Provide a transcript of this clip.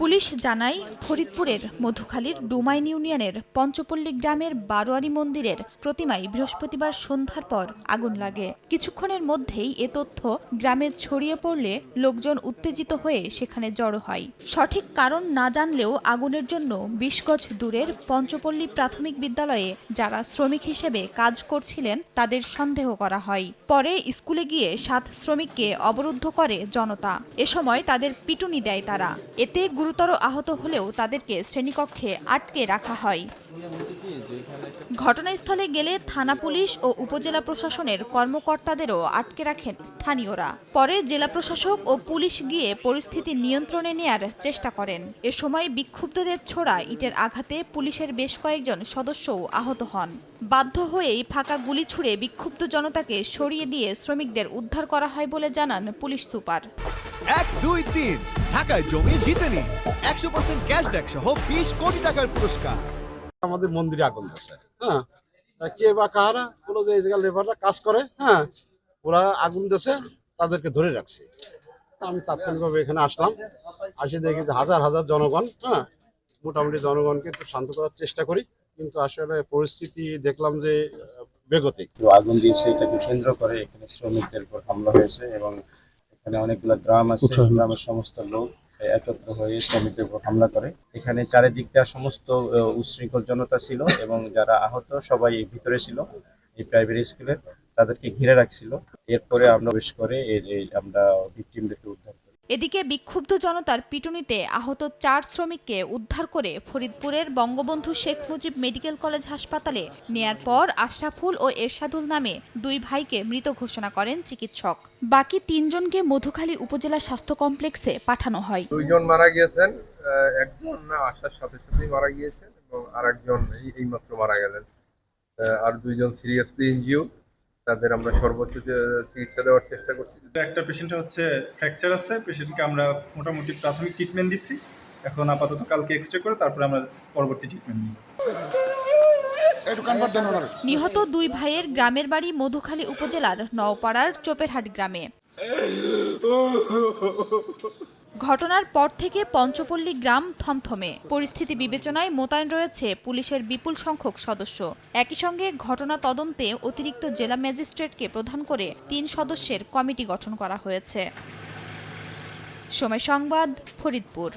Police জানায়, ফরিদপুরের মধুখালীর ডুমাইন ইউনিয়নের পঞ্চপল্লী গ্রামের বারোয়ারি মন্দিরের প্রতিমায় বৃহস্পতিবার সন্ধ্যার পর আগুন লাগে। কিছুক্ষণের মধ্যেই এ তথ্য গ্রামে ছড়িয়ে পড়লে লোকজন উত্তেজিত হয়ে সেখানে জড়ো হয়। সঠিক কারণ না জানলেও আগুনের জন্য ২০ গজ দূরের পঞ্চপল্লী প্রাথমিক বিদ্যালয়ে যারা শ্রমিক হিসেবে কাজ করছিলেন তাদের সন্দেহ করা হয়। পরে স্কুলে গিয়ে ৭ শ্রমিককে অবরুদ্ধ করে জনতা। এ সময় তাদের পিটুনি দেয় তারা। এতে গুরুতর আহত হলেও তাদেরকে শ্রেণীকক্ষে আটকে রাখা হয়। ঘটনাস্থলে গেলে থানা পুলিশ ও উপজেলা প্রশাসনের কর্মকর্তাদেরও আটকে রাখেন স্থানীয়রা। পরে জেলা প্রশাসক ও পুলিশ গিয়ে পরিস্থিতি নিয়ন্ত্রণে নেয়ার চেষ্টা করেন। এ সময় বিক্ষুব্ধদের ছোড়া ইটের আঘাতে পুলিশের বেশ কয়েকজন সদস্যও আহত হন। বাধ্য হয়েই ফাঁকা গুলি ছুড়ে বিক্ষুব্ধ জনতাকে সরিয়ে দিয়ে শ্রমিকদের উদ্ধার করা হয় বলে জানান পুলিশ সুপার। ১, ২, ৩ ঢাকায় জমি জিতে নিন ১০০% ক্যাশব্যাক সহ ২০ কোটি টাকার পুরস্কার। আমাদের মন্দিরে আগুন ধরছে, হ্যাঁ, কে বা কারা বলো যে এই জায়গায় লেবাররা কাজ করে, হ্যাঁ, ওরা আগুন দিয়েছে, তাদেরকে ধরে রাখছে। আমি তাৎক্ষণিকভাবে এখানে আসলাম, আসে দেখি যে হাজার হাজার জনগণ, হ্যাঁ, মোটামুটি জনগণকে একটু শান্ত করার চেষ্টা করি, কিন্তু আসলে পরিস্থিতি দেখলাম যে বেগতিক। আগুন দিয়েছে, এটাকে কেন্দ্র করে এখানে শ্রমিকদের উপর হামলা হয়েছে এবং এখানে অনেকগুলো গ্রাম আছে, গ্রামের সমস্ত লোক একত্র হয়ে শ্রমিকদের উপর হামলা করে। এখানে চারিদিক দিয়ে সমস্ত উচ্ছৃঙ্খল জনতা ছিল এবং যারা আহত সবাই ভিতরে ছিল এই প্রাইভেট স্কুলের, তাদেরকে ঘিরে রাখছিল। এরপরে আমরা প্রবেশ করে আমরা ভিকটিমদেরকে উদ্ধার করি। এদিকে বিক্ষুব্ধ জনতার পিটুনিতে আহত ৪ শ্রমিককে উদ্ধার করে ফরিদপুরের বঙ্গবন্ধু শেখ মুজিব মেডিকেল কলেজ হাসপাতালে নেয়ার পর আশরাফুল ও এরশাদুল নামে ২ ভাইকে মৃত ঘোষণা করেন চিকিৎসক। বাকি ৩ জনকে মধুখালী উপজেলা স্বাস্থ্য কমপ্লেক্সে পাঠানো হয়। ২ জন মারা গিয়েছেন, একজন আসার সাথে সাথেই মারা গিয়েছেন এবং আরেকজন এইমাত্র মারা গেলেন। আর ২ জন সিরিয়াসলি ইনজিউর্ড, তাদের আমরা সর্বোচ্চ চিকিৎসা দেওয়ার চেষ্টা করছি। একটা পেশেন্টের ফ্র্যাকচার আছে, পেশেন্টকে আমরা মোটামুটি প্রাথমিক ট্রিটমেন্ট দিচ্ছি। এখন আপাতত কালকে এক্সরে করে তারপরে আমরা পরবর্তী ট্রিটমেন্ট নিই। নিহত ২ ভাইয়ের গ্রামের বাড়ি মধুখালী উপজেলার নওপাড়ার চোপেরহাট গ্রামে। ঘটনার পর থেকে পঞ্চপল্লী গ্রাম থমথমে। পরিস্থিতি বিবেচনায় মোতায়েন রয়েছে পুলিশের বিপুল সংখ্যক সদস্য। একই সঙ্গে ঘটনা তদন্তে অতিরিক্ত জেলা ম্যাজিস্ট্রেটকে প্রধান করে ৩ সদস্যের কমিটি গঠন করা হয়েছে। সময় সংবাদ, ফরিদপুর।